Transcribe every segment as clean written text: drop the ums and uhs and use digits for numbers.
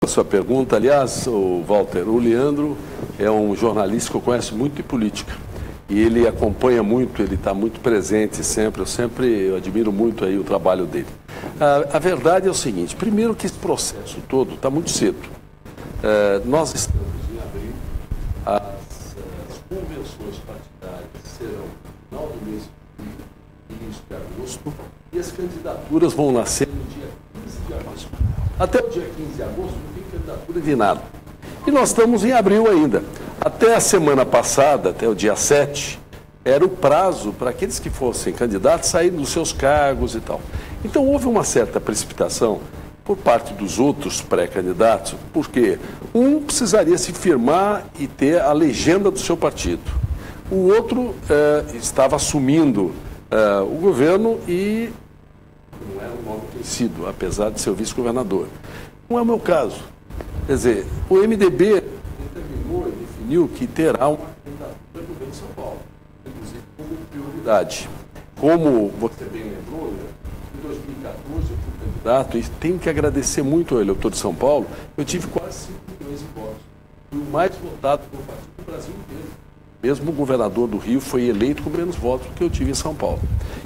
a sua pergunta. Aliás, o Walter, o Leandro é um jornalista que eu conheço muito de política. E ele acompanha muito, ele está muito presente sempre. Eu admiro muito aí o trabalho dele. A verdade é o seguinte: primeiro que esse processo todo está muito cedo. Nós estamos em abril, as convenções partidárias serão no final do mês de início de agosto, e as candidaturas vão nascer no dia 15 de agosto. Até o dia 15 de agosto não tem candidatura de nada. E nós estamos em abril ainda. Até a semana passada, até o dia 7, era o prazo para aqueles que fossem candidatos saírem dos seus cargos e tal. Então houve uma certa precipitação por parte dos outros pré-candidatos, porque um precisaria se firmar e ter a legenda do seu partido. O outro estava assumindo o governo e não era um nome conhecido, apesar de ser o vice-governador. Não é o meu caso. Quer dizer, o MDB determinou e definiu que terá uma candidatura no governo de São Paulo, inclusive como prioridade. Como você bem lembrou, né? Em 2014 eu fui candidato e tenho que agradecer muito ao eleitor de São Paulo. Eu tive quase 5 milhões de votos. Fui o mais votado pelo partido do Brasil inteiro. Mesmo o governador do Rio foi eleito com menos votos do que eu tive em São Paulo.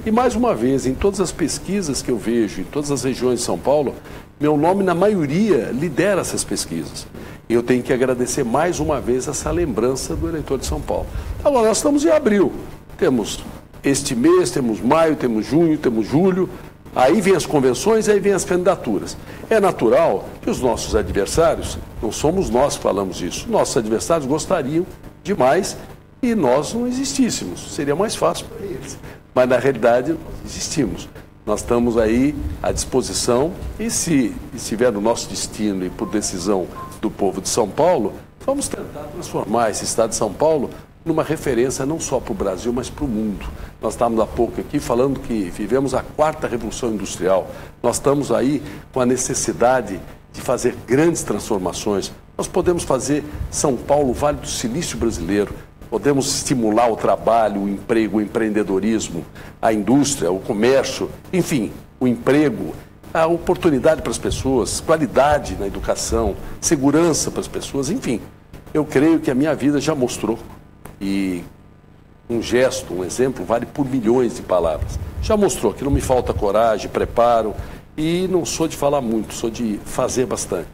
E mais uma vez, em todas as pesquisas que eu vejo, em todas as regiões de São Paulo, meu nome, na maioria, lidera essas pesquisas. E eu tenho que agradecer mais uma vez essa lembrança do eleitor de São Paulo. Agora, nós estamos em abril. Temos este mês, temos maio, temos junho, temos julho. Aí vem as convenções, aí vem as candidaturas. É natural que os nossos adversários, não somos nós que falamos isso, nossos adversários gostariam demais e nós não existíssemos. Seria mais fácil para eles. Mas, na realidade, nós existimos. Nós estamos aí à disposição e, se estiver no nosso destino e por decisão do povo de São Paulo, vamos tentar transformar esse estado de São Paulo numa referência não só para o Brasil, mas para o mundo. Nós estávamos há pouco aqui falando que vivemos a 4ª Revolução Industrial. Nós estamos aí com a necessidade de fazer grandes transformações. Nós podemos fazer São Paulo o Vale do Silício brasileiro. Podemos estimular o trabalho, o emprego, o empreendedorismo, a indústria, o comércio, enfim, o emprego, a oportunidade para as pessoas, qualidade na educação, segurança para as pessoas, enfim. Eu creio que a minha vida já mostrou, e um gesto, um exemplo, vale por milhões de palavras. Já mostrou que não me falta coragem, preparo, e não sou de falar muito, sou de fazer bastante.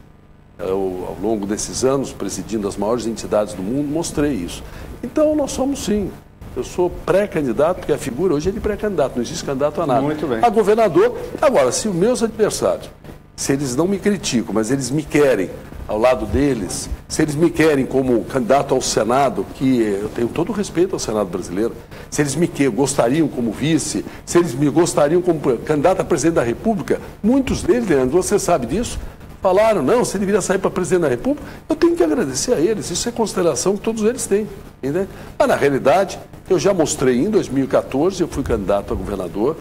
Ao longo desses anos, presidindo as maiores entidades do mundo, mostrei isso. Então, nós somos, sim. Eu sou pré-candidato, porque a figura hoje é de pré-candidato, não existe candidato a nada. Muito bem. A governador. Agora, se os meus adversários, se eles não me criticam, mas eles me querem ao lado deles, se eles me querem como candidato ao Senado, que eu tenho todo o respeito ao Senado brasileiro, se eles me gostariam como vice, se eles me gostariam como candidato a presidente da República, muitos deles, Leandro, você sabe disso, falaram, não, você deveria sair para presidente da República. Eu tenho que agradecer a eles, isso é consideração que todos eles têm. Entende? Mas, na realidade, eu já mostrei em 2014, eu fui candidato a governador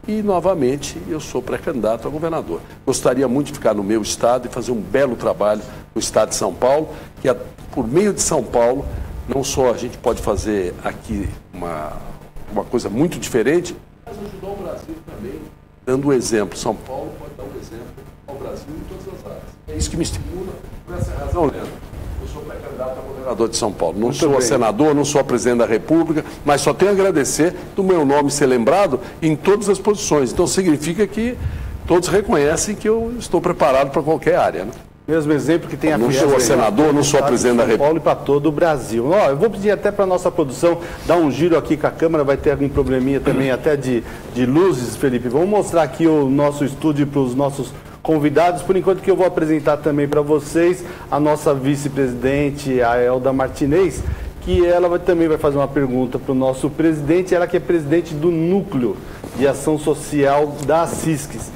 e, novamente, eu sou pré-candidato a governador. Gostaria muito de ficar no meu estado e fazer um belo trabalho no estado de São Paulo, que, por meio de São Paulo, não só a gente pode fazer aqui uma coisa muito diferente, mas ajudar o Brasil também, dando o exemplo. São Paulo pode dar um exemplo ao Brasil em todas as áreas. É isso que me estimula. Por essa razão, Leandro, eu sou pré-candidato a governador de São Paulo. Não sou senador, não sou presidente da República, mas só tenho a agradecer do meu nome ser lembrado em todas as posições. Então significa que todos reconhecem que eu estou preparado para qualquer área, né? Mesmo exemplo que tem a Não sou senador, não sou presidente da República. Paulo e para todo o Brasil. Ó, eu vou pedir até para a nossa produção dar um giro aqui com a câmera, vai ter algum probleminha também até de luzes, Felipe. Vamos mostrar aqui o nosso estúdio para os nossos convidados, por enquanto que eu vou apresentar também para vocês a nossa vice-presidente, a Elda Martinez, que ela também vai fazer uma pergunta para o nosso presidente, ela que é presidente do Núcleo de Ação Social da CISCS.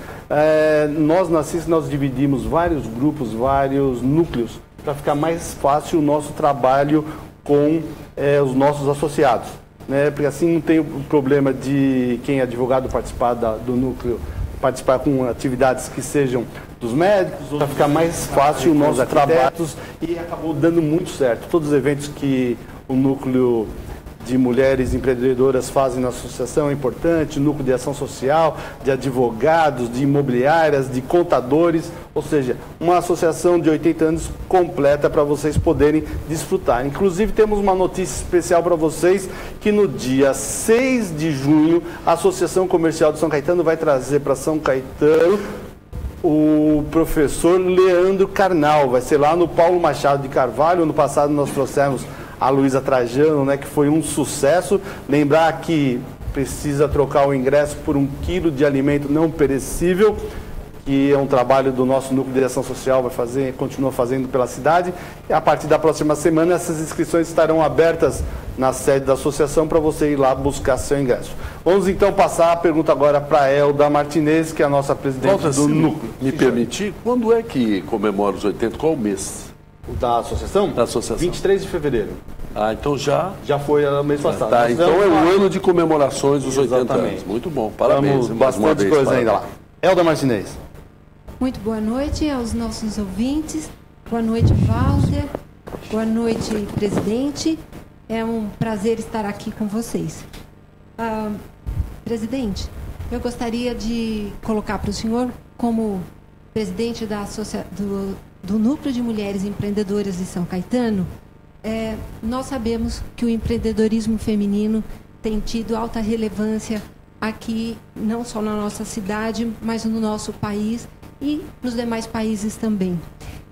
Nós na CISCS nós dividimos vários grupos, vários núcleos, para ficar mais fácil o nosso trabalho com os nossos associados, né? Porque assim não tem o problema de quem é advogado participar do núcleo, participar com atividades que sejam dos médicos, para ficar mais fácil o nosso trabalho, e acabou dando muito certo. Todos os eventos que o núcleo de mulheres empreendedoras fazem na associação é importante, núcleo de ação social, de advogados, de imobiliárias, de contadores, ou seja, uma associação de 80 anos completa para vocês poderem desfrutar. Inclusive temos uma notícia especial para vocês, que no dia 6 de junho, a Associação Comercial de São Caetano vai trazer para São Caetano o professor Leandro Carnal. Vai ser lá no Paulo Machado de Carvalho. Ano passado nós trouxemos a Luísa Trajano, né, que foi um sucesso. Lembrar que precisa trocar o ingresso por 1 quilo de alimento não perecível, que é um trabalho do nosso núcleo de ação social, continua fazendo pela cidade. E a partir da próxima semana essas inscrições estarão abertas na sede da associação para você ir lá buscar seu ingresso. Vamos então passar a pergunta agora para a Elda Martinez, que é a nossa presidente do núcleo. Me permitir, quando é que comemora os 80? Qual o mês? Da associação? Da associação. 23 de fevereiro. Ah, então já foi no mês passado. Tá, então é o ano de comemorações dos 80 anos. Muito bom, parabéns. Temos bastante coisa ainda lá. Elda Martinez. Muito boa noite aos nossos ouvintes. Boa noite, Walter. Boa noite, presidente. É um prazer estar aqui com vocês. Presidente, eu gostaria de colocar para o senhor, como presidente do Núcleo de Mulheres Empreendedoras de São Caetano, nós sabemos que o empreendedorismo feminino tem tido alta relevância aqui, não só na nossa cidade, mas no nosso país e nos demais países também.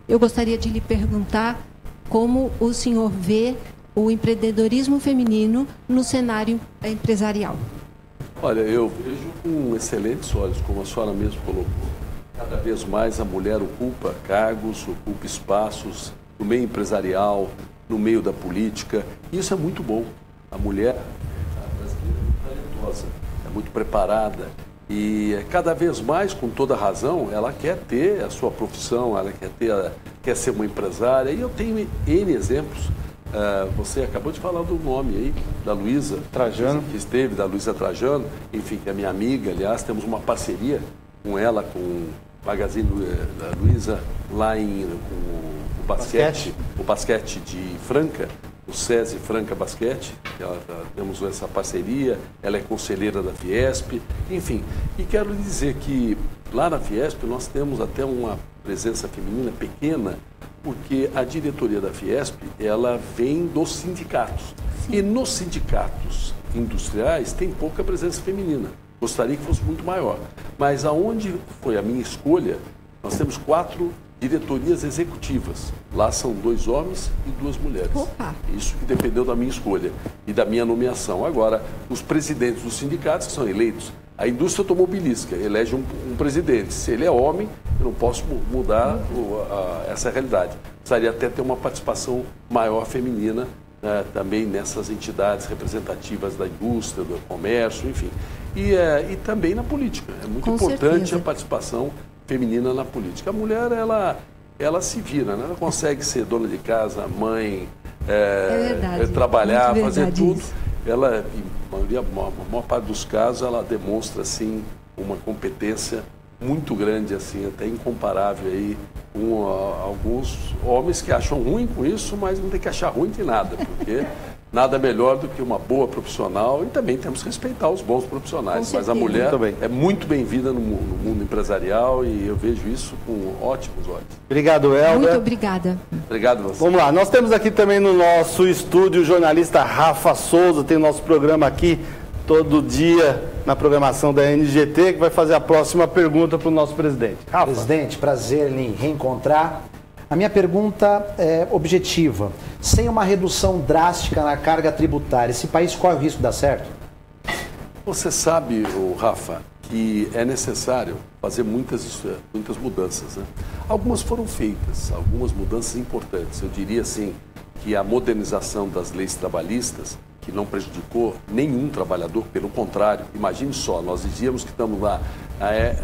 Eu gostaria de lhe perguntar como o senhor vê o empreendedorismo feminino no cenário empresarial. Olha, eu vejo com excelentes olhos, como a senhora mesmo colocou. Cada vez mais a mulher ocupa cargos, ocupa espaços no meio empresarial, no meio da política. Isso é muito bom. A mulher brasileira é muito talentosa, é muito preparada e cada vez mais, com toda razão, ela quer ter a sua profissão, ela quer ser uma empresária. E eu tenho N exemplos. Você acabou de falar do nome aí, da Luísa Trajano, que esteve, da Luísa Trajano, enfim, que é minha amiga, aliás, temos uma parceria com ela, com o Magazine da Luísa, lá com o basquete de Franca, o SESI Franca Basquete, temos essa parceria, ela é conselheira da Fiesp, enfim. E quero lhe dizer que lá na Fiesp nós temos até uma presença feminina pequena, porque a diretoria da Fiesp, ela vem dos sindicatos. Sim. E nos sindicatos industriais tem pouca presença feminina. Gostaria que fosse muito maior. Mas aonde foi a minha escolha, nós temos 4 diretorias executivas. Lá são 2 homens e 2 mulheres. Opa. Isso que dependeu da minha escolha e da minha nomeação. Agora, os presidentes dos sindicatos que são eleitos, a indústria automobilística elege um presidente. Se ele é homem, eu não posso mudar essa realidade. Precisaria até ter uma participação maior feminina também nessas entidades representativas da indústria, do comércio, enfim. E também na política. É muito importante a participação feminina na política. A mulher, ela se vira, né? Ela consegue ser dona de casa, mãe, trabalhar, fazer tudo. Isso. Ela, a maior parte dos casos, ela demonstra assim uma competência muito grande, assim, até incomparável aí com alguns homens que acham ruim com isso, mas não tem que achar ruim de nada, porque nada melhor do que uma boa profissional, e também temos que respeitar os bons profissionais. Mas a mulher é muito bem-vinda no mundo empresarial e eu vejo isso com ótimos olhos. Obrigado, Elda. Muito obrigada. Obrigado a você. Vamos lá, nós temos aqui também no nosso estúdio o jornalista Rafa Souza, tem o nosso programa aqui todo dia na programação da NGT, que vai fazer a próxima pergunta para o nosso presidente. Rafa. Presidente, prazer em reencontrar. A minha pergunta é objetiva. Sem uma redução drástica na carga tributária, esse país corre o risco de dar certo? Você sabe, Rafa, que é necessário fazer muitas mudanças, né? Algumas foram feitas, algumas mudanças importantes. Eu diria assim que a modernização das leis trabalhistas, que não prejudicou nenhum trabalhador, pelo contrário. Imagine só, nós dizíamos que estamos lá,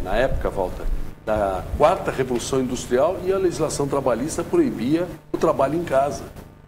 na época, Walter, da 4ª Revolução Industrial, e a legislação trabalhista proibia o trabalho em casa.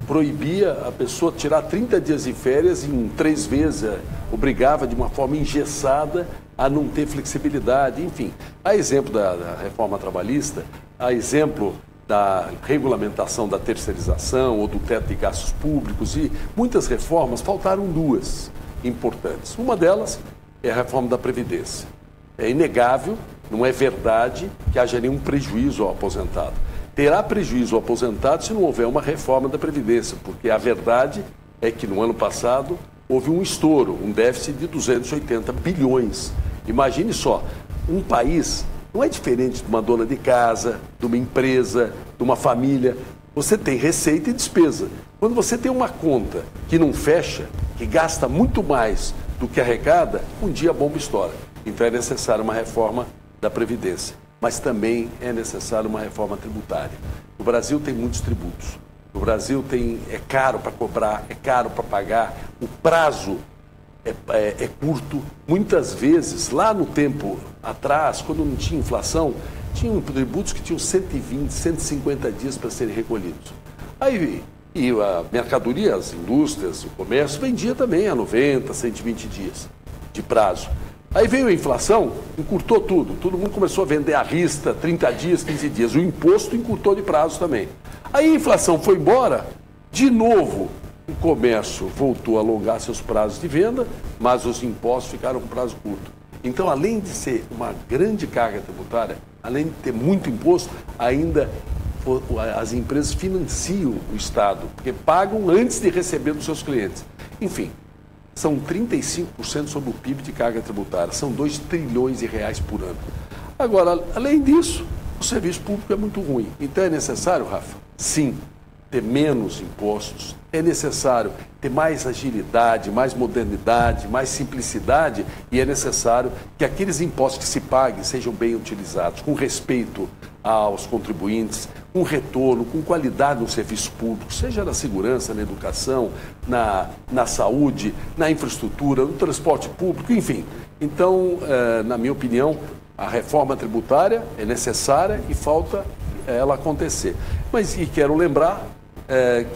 Proibia a pessoa tirar 30 dias de férias em 3 vezes, obrigava de uma forma engessada a não ter flexibilidade, enfim. A exemplo da reforma trabalhista, a exemplo da regulamentação da terceirização ou do teto de gastos públicos, e muitas reformas, faltaram duas importantes. Uma delas é a reforma da Previdência. É inegável, não é verdade que haja nenhum prejuízo ao aposentado. Terá prejuízo ao aposentado se não houver uma reforma da Previdência, porque a verdade é que no ano passado houve um estouro, um déficit de 280 bilhões. Imagine só, um país não é diferente de uma dona de casa, de uma empresa, de uma família. Você tem receita e despesa. Quando você tem uma conta que não fecha, que gasta muito mais do que arrecada, um dia a bomba estoura. Então é necessária uma reforma da Previdência, mas também é necessária uma reforma tributária. O Brasil tem muitos tributos. O Brasil é caro para cobrar, é caro para pagar, o prazo é curto. Muitas vezes, lá no tempo atrás, quando não tinha inflação, tinham tributos que tinham 120, 150 dias para serem recolhidos. E a mercadoria, as indústrias, o comércio, vendia também a 90, 120 dias de prazo. Aí veio a inflação, encurtou tudo. Todo mundo começou a vender à vista, 30 dias, 15 dias. O imposto encurtou de prazo também. Aí a inflação foi embora, de novo o comércio voltou a alongar seus prazos de venda, mas os impostos ficaram com prazo curto. Então, além de ser uma grande carga tributária, além de ter muito imposto, ainda as empresas financiam o Estado, porque pagam antes de receber dos seus clientes. Enfim, são 35% sobre o PIB de carga tributária, são 2 trilhões de reais por ano. Agora, além disso, o serviço público é muito ruim. Então é necessário, Rafa, sim, ter menos impostos, é necessário ter mais agilidade, mais modernidade, mais simplicidade, e é necessário que aqueles impostos que se paguem sejam bem utilizados, com respeito aos contribuintes, com retorno, com qualidade no serviço público, seja na segurança, na educação, na saúde, na infraestrutura, no transporte público, enfim. Então, na minha opinião, a reforma tributária é necessária e falta ela acontecer. Mas, e quero lembrar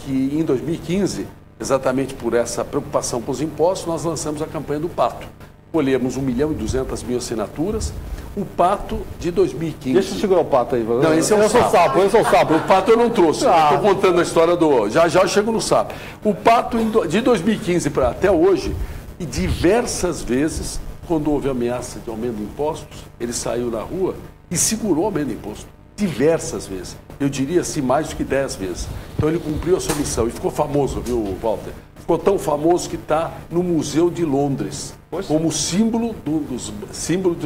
que em 2015, exatamente por essa preocupação com os impostos, nós lançamos a campanha do Pato. Colhemos 1.200.000 assinaturas. O Pato de 2015... Deixa eu segurar o Pato aí. Não, esse é o sapo. Esse é o sapo. O Pato eu não trouxe. Estou contando a história do... Já eu chego no sapo. O Pato de 2015 para até hoje, e diversas vezes, quando houve ameaça de aumento de impostos, ele saiu na rua e segurou o aumento de imposto. Diversas vezes. Eu diria assim, mais do que 10 vezes. Então ele cumpriu a sua missão e ficou famoso, viu, Walter? Ficou tão famoso que está no Museu de Londres, como símbolo de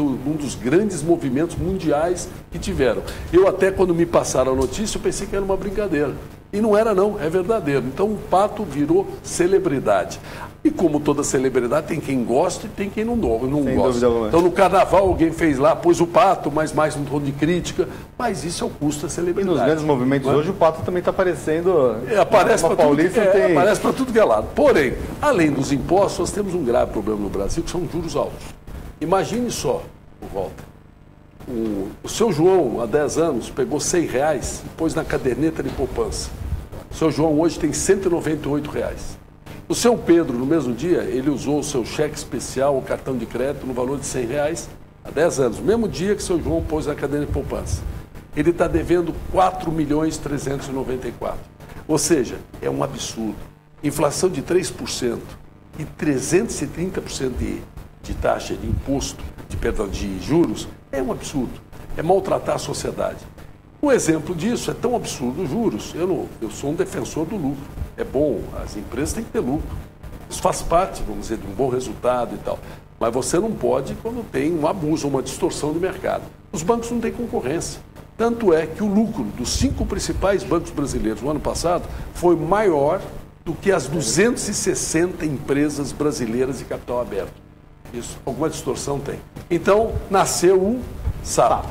um dos grandes movimentos mundiais que tiveram. Eu até, quando me passaram a notícia, eu pensei que era uma brincadeira. E não era não, é verdadeiro. Então o Pato virou celebridade. E como toda celebridade, tem quem gosta e tem quem não gosta. Então no carnaval alguém fez lá, pôs o Pato, mas mais um tom de crítica, mas isso é o custo da celebridade. E nos grandes movimentos hoje o Pato também está aparecendo. Aparece para tudo que é lado. Porém, além dos impostos, nós temos um grave problema no Brasil, que são juros altos. Imagine só, Walter. O seu João, há 10 anos, pegou R$100 e pôs na caderneta de poupança. O seu João hoje tem R$198. O seu Pedro, no mesmo dia, ele usou o seu cheque especial, o cartão de crédito, no valor de R$100, há 10 anos. No mesmo dia que o seu João pôs na caderneta de poupança. Ele está devendo R$4.394.000. Ou seja, é um absurdo. Inflação de 3% e 330% de taxa de imposto, de juros, é um absurdo. É maltratar a sociedade. Um exemplo disso é tão absurdo os juros. Eu sou um defensor do lucro. É bom, as empresas têm que ter lucro. Isso faz parte, vamos dizer, de um bom resultado e tal. Mas você não pode quando tem um abuso, uma distorção do mercado. Os bancos não têm concorrência. Tanto é que o lucro dos 5 principais bancos brasileiros no ano passado foi maior do que as 260 empresas brasileiras de capital aberto. Isso, alguma distorção tem. Então, nasceu o sapo.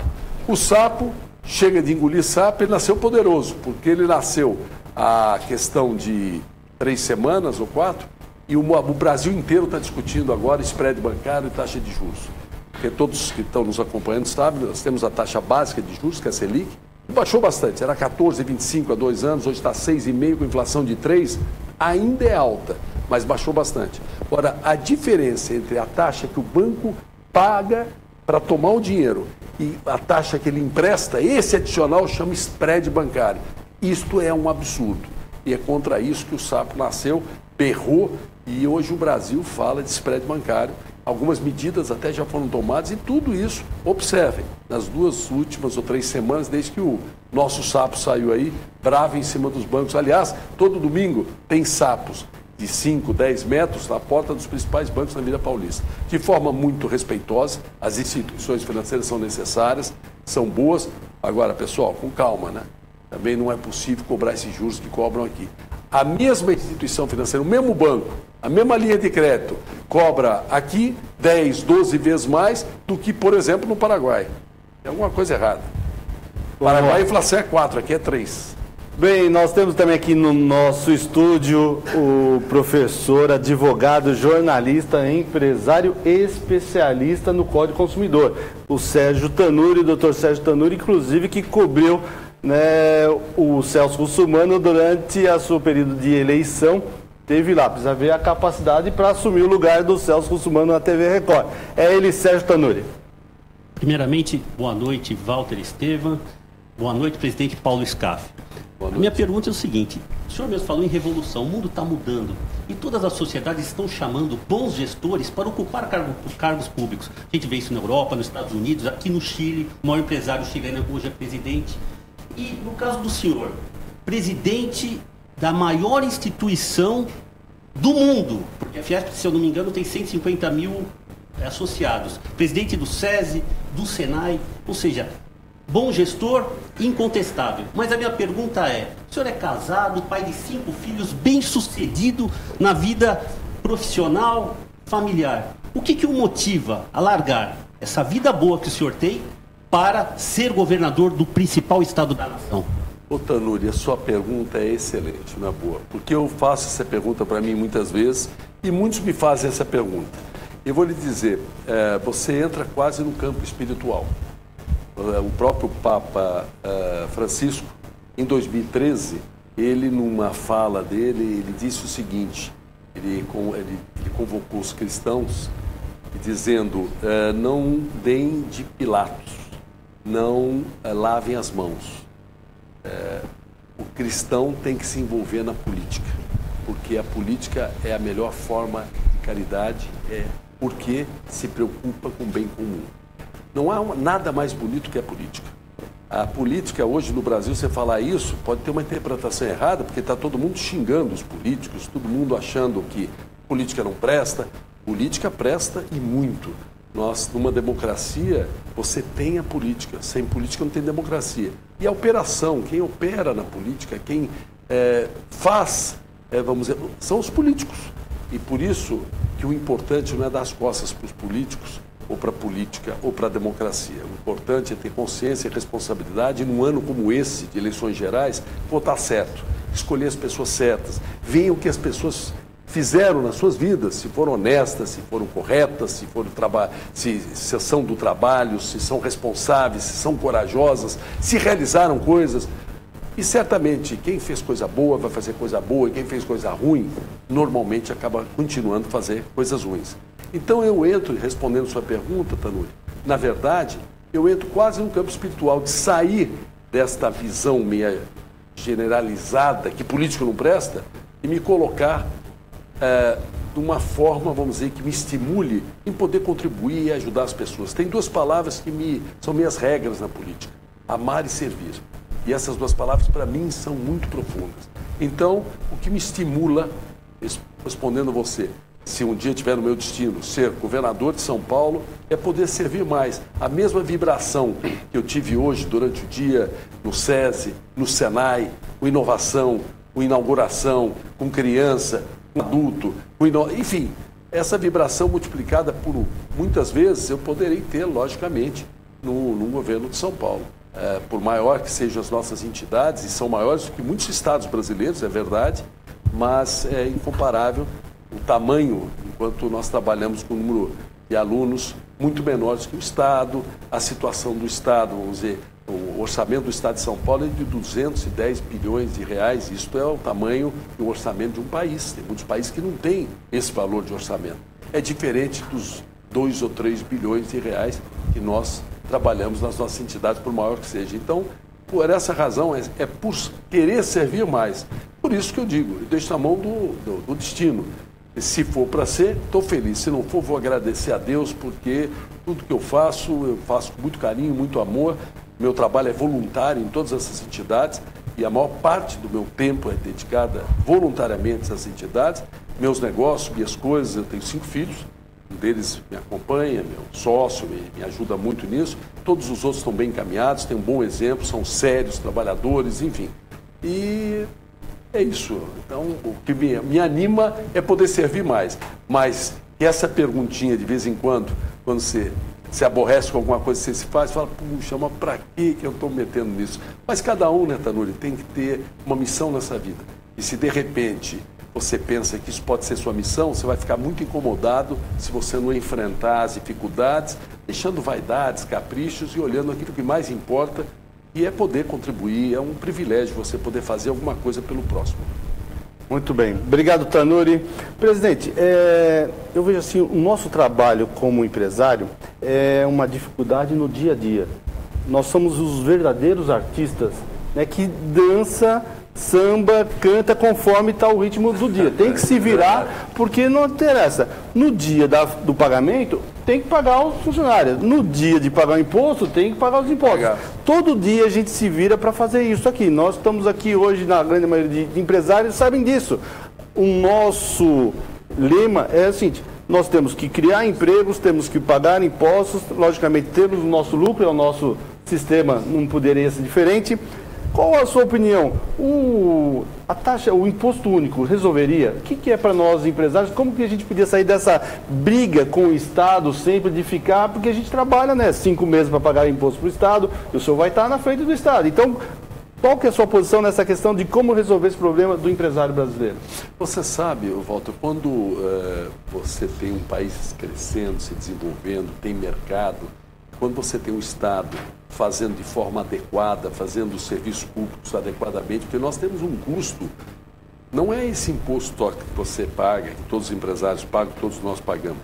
O sapo, chega de engolir sapo, ele nasceu poderoso, porque ele nasceu a questão de 3 semanas ou 4, e o Brasil inteiro está discutindo agora spread bancário e taxa de juros. Porque todos que estão nos acompanhando sabem, nós temos a taxa básica de juros, que é a Selic, e baixou bastante, era 14,25 há 2 anos, hoje está 6,5 com inflação de 3, ainda é alta, mas baixou bastante. Agora, a diferença entre a taxa que o banco paga para tomar o dinheiro e a taxa que ele empresta, esse adicional chama spread bancário. Isto é um absurdo. E é contra isso que o sapo nasceu, berrou, e hoje o Brasil fala de spread bancário. Algumas medidas até já foram tomadas e tudo isso, observem, nas 2 últimas ou 3 semanas, desde que o nosso sapo saiu aí, bravo em cima dos bancos. Aliás, todo domingo tem sapos de 5, 10 metros na porta dos principais bancos na Avenida Paulista. De forma muito respeitosa, as instituições financeiras são necessárias, são boas. Agora, pessoal, com calma, né? Também não é possível cobrar esses juros que cobram aqui. A mesma instituição financeira, o mesmo banco, a mesma linha de crédito, cobra aqui 10, 12 vezes mais do que, por exemplo, no Paraguai. Tem alguma coisa errada. No Paraguai a inflação é 4, aqui é 3. Bem, nós temos também aqui no nosso estúdio o professor, advogado, jornalista, empresário especialista no Código Consumidor, o Sérgio Tanuri, o doutor Sérgio Tanuri, inclusive, que cobriu, né, o Celso Russomano durante a seu período de eleição. Teve lá, precisa ver a capacidade para assumir o lugar do Celso Russomano na TV Record. É ele, Sérgio Tanuri. Primeiramente, boa noite, Walter Estevam. Boa noite, presidente Paulo Scaff. A minha pergunta é o seguinte: o senhor mesmo falou em revolução, o mundo está mudando e todas as sociedades estão chamando bons gestores para ocupar cargos públicos. A gente vê isso na Europa, nos Estados Unidos, aqui no Chile, o maior empresário chileno hoje é presidente. E no caso do senhor, presidente da maior instituição do mundo, porque a Fiesp, se eu não me engano, tem 150 mil associados, presidente do SESI, do Senai, ou seja, bom gestor, incontestável. Mas a minha pergunta é: o senhor é casado, pai de 5 filhos, bem-sucedido na vida profissional, familiar. O que o motiva a largar essa vida boa que o senhor tem para ser governador do principal estado da nação? Ô Tanuri, a sua pergunta é excelente, na boa. Porque eu faço essa pergunta para mim muitas vezes e muitos me fazem essa pergunta. Eu vou lhe dizer, você entra quase no campo espiritual. O próprio Papa Francisco, em 2013, ele numa fala dele, ele disse o seguinte, ele convocou os cristãos dizendo, não deem de Pilatos, não lavem as mãos. O cristão tem que se envolver na política, porque a política é a melhor forma de caridade, porque se preocupa com o bem comum. Não há nada mais bonito que a política. A política hoje no Brasil, você falar isso, pode ter uma interpretação errada, porque está todo mundo xingando os políticos, todo mundo achando que política não presta. Política presta e muito. Nós, numa democracia, você tem a política. Sem política não tem democracia. E a operação, quem opera na política, quem faz, vamos dizer, são os políticos. E por isso que o importante não é dar as costas para os políticos, ou para a política, ou para a democracia. O importante é ter consciência e responsabilidade, e num ano como esse, de eleições gerais, votar certo, escolher as pessoas certas, ver o que as pessoas fizeram nas suas vidas, se foram honestas, se foram corretas, se são do trabalho, se são responsáveis, se são corajosas, se realizaram coisas. E certamente quem fez coisa boa vai fazer coisa boa, e quem fez coisa ruim, normalmente acaba continuando a fazer coisas ruins. Então eu entro, respondendo sua pergunta, Tanuri, na verdade, eu entro quase no campo espiritual, de sair desta visão meio generalizada, que político não presta, e me colocar de uma forma, vamos dizer, que me estimule em poder contribuir e ajudar as pessoas. Tem 2 palavras que são minhas regras na política: amar e servir. E essas 2 palavras, para mim, são muito profundas. Então, o que me estimula, respondendo a você, se um dia tiver no meu destino ser governador de São Paulo, é poder servir mais. A mesma vibração que eu tive hoje, durante o dia, no SESI, no Senai, com inovação, com inauguração, com criança, com adulto, enfim, essa vibração multiplicada por muitas vezes eu poderei ter, logicamente, no governo de São Paulo. Por maior que sejam as nossas entidades, e são maiores do que muitos estados brasileiros, é verdade, mas é incomparável o tamanho, enquanto nós trabalhamos com um número de alunos muito menores que o Estado, a situação do Estado, vamos dizer, o orçamento do Estado de São Paulo é de 210 bilhões de reais. Isto é o tamanho do orçamento de um país. Tem muitos países que não têm esse valor de orçamento. É diferente dos 2 ou 3 bilhões de reais que nós trabalhamos nas nossas entidades, por maior que seja. Então, por essa razão, é por querer servir mais. Por isso que eu digo, eu deixo na mão do destino. E se for para ser, estou feliz. Se não for, vou agradecer a Deus, porque tudo que eu faço com muito carinho, muito amor. Meu trabalho é voluntário em todas essas entidades e a maior parte do meu tempo é dedicada voluntariamente a essas entidades. Meus negócios, minhas coisas, eu tenho 5 filhos, um deles me acompanha, meu sócio me ajuda muito nisso. Todos os outros estão bem encaminhados, têm um bom exemplo, são sérios, trabalhadores, enfim. E é isso. Então, o que me anima é poder servir mais. Mas essa perguntinha, de vez em quando você se aborrece com alguma coisa que você se faz, fala, puxa, mas para que eu estou metendo nisso? Mas cada um, né, Tanuri, tem que ter uma missão nessa vida. E se de repente você pensa que isso pode ser sua missão, você vai ficar muito incomodado se você não enfrentar as dificuldades, deixando vaidades, caprichos e olhando aquilo que mais importa, e é poder contribuir. É um privilégio você poder fazer alguma coisa pelo próximo. Muito bem. Obrigado, Tanuri. Presidente, eu vejo assim, o nosso trabalho como empresário é uma dificuldade no dia a dia. Nós somos os verdadeiros artistas, né, que dança, samba, canta conforme está o ritmo do dia. Tem que se virar, porque não interessa. No dia do pagamento, tem que pagar os funcionários. No dia de pagar o imposto, tem que pagar os impostos. Todo dia a gente se vira para fazer isso aqui. Nós estamos aqui hoje, na grande maioria de empresários, sabem disso. O nosso lema é o seguinte: nós temos que criar empregos, temos que pagar impostos, logicamente temos o nosso lucro, é o nosso sistema, não poderia ser diferente. Qual a sua opinião? A taxa, o imposto único resolveria? O que é para nós empresários? Como que a gente podia sair dessa briga com o Estado sempre de ficar? Porque a gente trabalha, né, 5 meses para pagar imposto para o Estado, e o senhor vai estar na frente do Estado. Então, qual que é a sua posição nessa questão de como resolver esse problema do empresário brasileiro? Você sabe, Walter, quando você tem um país crescendo, se desenvolvendo, tem mercado, quando você tem um Estado fazendo de forma adequada, fazendo os serviços públicos adequadamente, porque nós temos um custo, não é esse imposto que você paga, que todos os empresários pagam, que todos nós pagamos.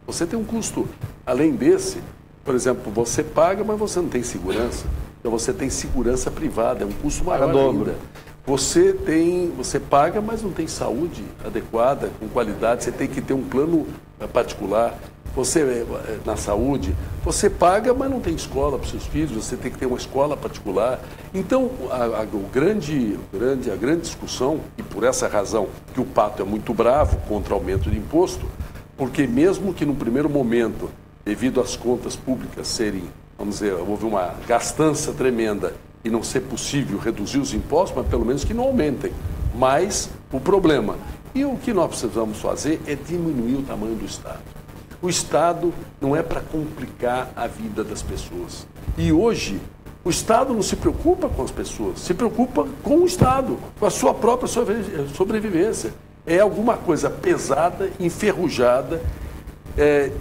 Você tem um custo, além desse, por exemplo, você paga, mas você não tem segurança. Então você tem segurança privada, é um custo maior ainda. Você paga, mas não tem saúde adequada, com qualidade, você tem que ter um plano particular. Você, na saúde, você paga, mas não tem escola para os seus filhos, você tem que ter uma escola particular. Então, a grande discussão, e por essa razão que o Pato é muito bravo contra o aumento de imposto, porque mesmo que no primeiro momento, devido às contas públicas serem, vamos dizer, houve uma gastança tremenda e não ser possível reduzir os impostos, mas pelo menos que não aumentem. Mas o problema, e o que nós precisamos fazer é diminuir o tamanho do Estado. O Estado não é para complicar a vida das pessoas. E hoje, o Estado não se preocupa com as pessoas, se preocupa com o Estado, com a sua própria sobrevivência. É alguma coisa pesada, enferrujada,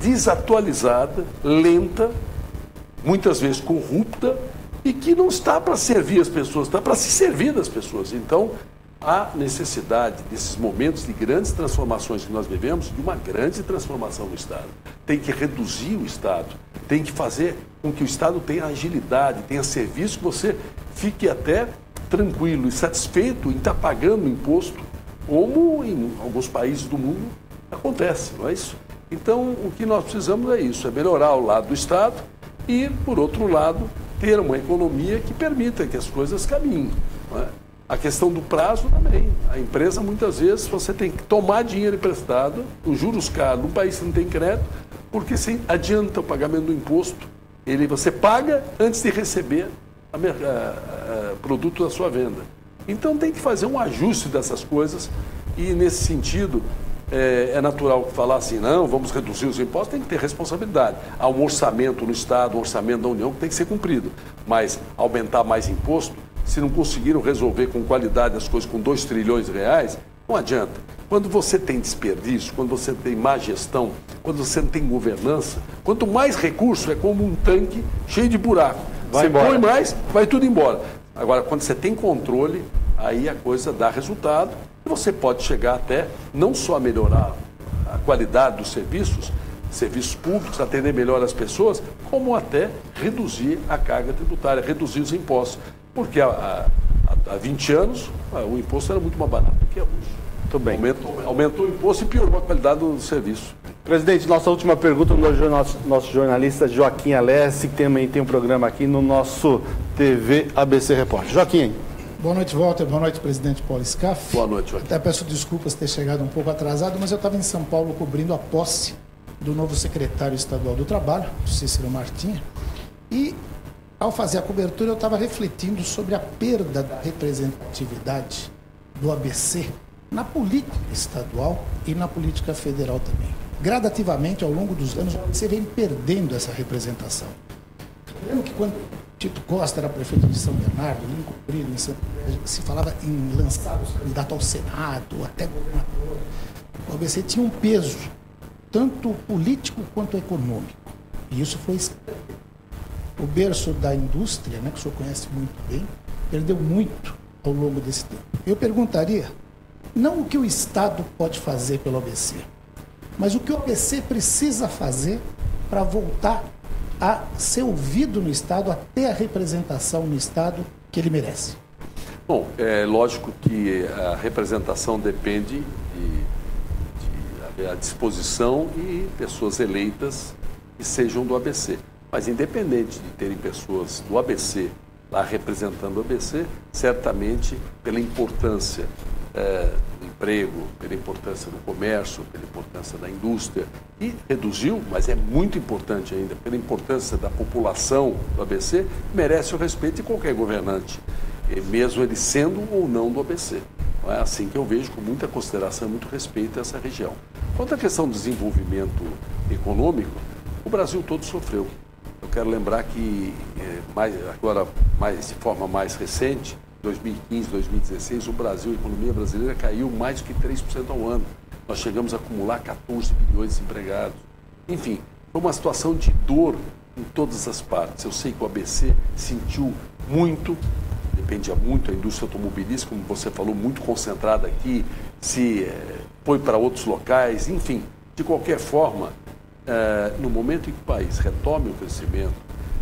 desatualizada, lenta, muitas vezes corrupta, e que não está para servir as pessoas, está para se servir das pessoas. Então, há necessidade, desses momentos de grandes transformações que nós vivemos, de uma grande transformação no Estado. Tem que reduzir o Estado, tem que fazer com que o Estado tenha agilidade, tenha serviço, que você fique até tranquilo e satisfeito em estar pagando imposto, como em alguns países do mundo acontece, não é isso? Então, o que nós precisamos é isso, é melhorar o lado do Estado e, por outro lado, ter uma economia que permita que as coisas caminhem, não é? A questão do prazo também. A empresa, muitas vezes, você tem que tomar dinheiro emprestado, os juros caros, num país que não tem crédito, porque se adianta o pagamento do imposto, você paga antes de receber o produto da sua venda. Então tem que fazer um ajuste dessas coisas e, nesse sentido, é natural falar assim, não, vamos reduzir os impostos, tem que ter responsabilidade. Há um orçamento no Estado, um orçamento da União que tem que ser cumprido, mas aumentar mais imposto, se não conseguiram resolver com qualidade as coisas com 2 trilhões de reais, não adianta. Quando você tem desperdício, quando você tem má gestão, quando você não tem governança, quanto mais recurso, é como um tanque cheio de buraco. Você põe mais, vai tudo embora. Agora, quando você tem controle, aí a coisa dá resultado e você pode chegar até não só a melhorar a qualidade dos serviços públicos, atender melhor as pessoas, como até reduzir a carga tributária, reduzir os impostos. Porque há 20 anos o imposto era muito mais barato do que é hoje. Muito bem. Aumentou o imposto e piorou a qualidade do serviço. Presidente, nossa última pergunta do nosso jornalista Joaquim Alessi, que também tem um programa aqui no nosso TV ABC Repórter. Joaquim. Boa noite, Walter. Boa noite, presidente Paulo Scaff. Boa noite, Joaquim. Até peço desculpas ter chegado um pouco atrasado, mas eu estava em São Paulo cobrindo a posse do novo secretário estadual do Trabalho, Cícero Martinha, e ao fazer a cobertura eu estava refletindo sobre a perda da representatividade do ABC na política estadual e na política federal também. Gradativamente, ao longo dos anos, você vem perdendo essa representação. Lembro que quando Tito Costa era prefeito de São Bernardo, Lincoln Brito, se falava em lançar os candidatos ao Senado, até governador. O ABC tinha um peso, tanto político quanto econômico. E isso foi o berço da indústria, né, que o senhor conhece muito bem, perdeu muito ao longo desse tempo. Eu perguntaria, não o que o Estado pode fazer pelo ABC, mas o que o ABC precisa fazer para voltar a ser ouvido no Estado, a ter a representação no Estado que ele merece. Bom, é lógico que a representação depende de disposição e pessoas eleitas que sejam do ABC. Mas independente de terem pessoas do ABC lá representando o ABC, certamente pela importância do emprego, pela importância do comércio, pela importância da indústria, e reduziu, mas é muito importante ainda, pela importância da população do ABC, merece o respeito de qualquer governante, mesmo ele sendo ou não do ABC. É assim que eu vejo, com muita consideração e muito respeito a essa região. Quanto à questão do desenvolvimento econômico, o Brasil todo sofreu. Eu quero lembrar que, de forma mais recente, 2015, 2016, o Brasil, a economia brasileira caiu mais do que 3% ao ano. Nós chegamos a acumular 14 bilhões de desempregados. Enfim, foi uma situação de dor em todas as partes. Eu sei que o ABC sentiu muito, dependia muito da indústria automobilística, como você falou, muito concentrada aqui, se foi para outros locais, enfim. De qualquer forma, no momento em que o país retome o crescimento,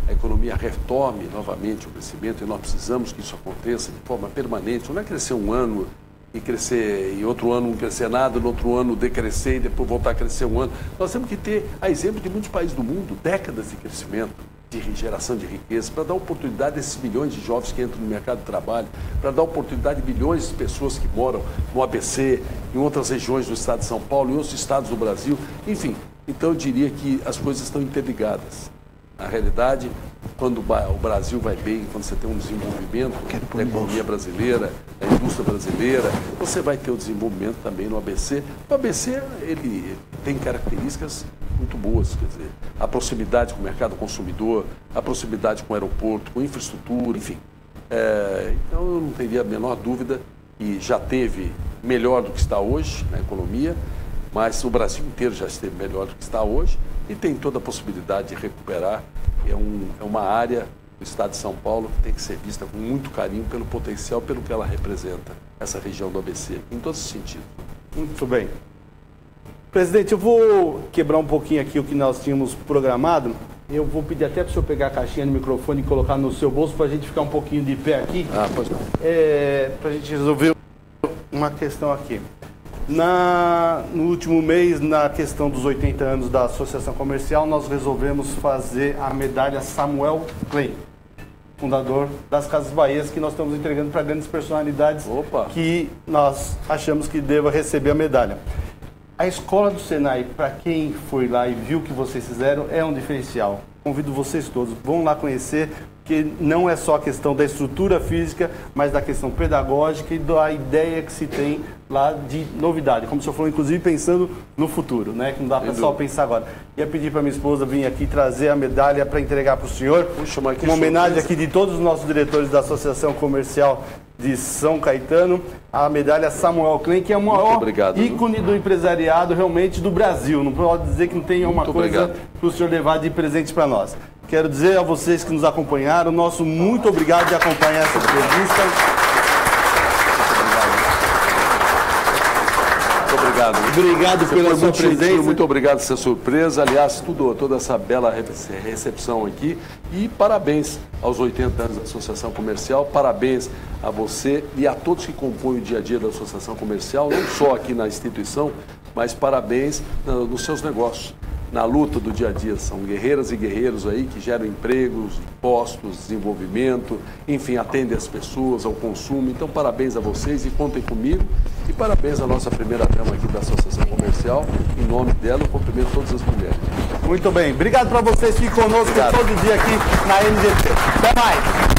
a economia retome novamente o crescimento, e nós precisamos que isso aconteça de forma permanente, não é crescer um ano e crescer, e outro ano não crescer nada, no outro ano decrescer e depois voltar a crescer um ano. Nós temos que ter, a exemplo de muitos países do mundo, décadas de crescimento, de geração de riqueza, para dar oportunidade a esses milhões de jovens que entram no mercado de trabalho, para dar oportunidade a milhões de pessoas que moram no ABC, em outras regiões do estado de São Paulo, em outros estados do Brasil, enfim. Então eu diria que as coisas estão interligadas. Na realidade, quando o Brasil vai bem, quando você tem um desenvolvimento da economia brasileira, da indústria brasileira, você vai ter o desenvolvimento também no ABC. O ABC, ele tem características muito boas, quer dizer, a proximidade com o mercado consumidor, a proximidade com o aeroporto, com infraestrutura, enfim. Então eu não teria a menor dúvida que já teve melhor do que está hoje na economia, mas o Brasil inteiro já esteve melhor do que está hoje e tem toda a possibilidade de recuperar. É uma área do estado de São Paulo que tem que ser vista com muito carinho pelo potencial, pelo que ela representa, essa região do ABC, em todos os sentidos. Muito bem. Presidente, eu vou quebrar um pouquinho aqui o que nós tínhamos programado. Eu vou pedir até para o senhor pegar a caixinha no microfone e colocar no seu bolso para a gente ficar um pouquinho de pé aqui. Pois não. Para a gente resolver uma questão aqui. No último mês, na questão dos 80 anos da Associação Comercial, nós resolvemos fazer a medalha Samuel Klein, fundador das Casas Bahias, que nós estamos entregando para grandes personalidades que nós achamos que deva receber a medalha. A escola do Senai, para quem foi lá e viu o que vocês fizeram, é um diferencial. Convido vocês todos, vão lá conhecer, que não é só a questão da estrutura física, mas da questão pedagógica e da ideia que se tem lá de novidade. Como o senhor falou, inclusive pensando no futuro, né? Que não dá para só pensar agora. Ia pedir para minha esposa vir aqui trazer a medalha para entregar para o senhor. Uma homenagem aqui de todos os nossos diretores da Associação Comercial de São Caetano, a medalha Samuel Klein, que é o maior ícone do empresariado realmente do Brasil. Não pode dizer que não tem uma coisa para o senhor levar de presente para nós. Quero dizer a vocês que nos acompanharam, nosso muito obrigado de acompanhar essa entrevista. Muito obrigado. obrigado. Obrigado Você pela foi sua muito gentil, presença. muito obrigado por essa surpresa. Aliás, toda essa bela recepção aqui. E parabéns aos 80 anos da Associação Comercial. Parabéns a você e a todos que compõem o dia a dia da Associação Comercial, não só aqui na instituição, mas parabéns nos seus negócios, na luta do dia a dia. São guerreiras e guerreiros aí que geram empregos, impostos, desenvolvimento, enfim, atendem as pessoas, ao consumo. Então, parabéns a vocês e contem comigo. E parabéns à nossa primeira dama aqui da Associação Comercial. Em nome dela, eu cumprimento todas as mulheres. Muito bem. Obrigado para vocês que conosco todo dia aqui na NGT. Até mais.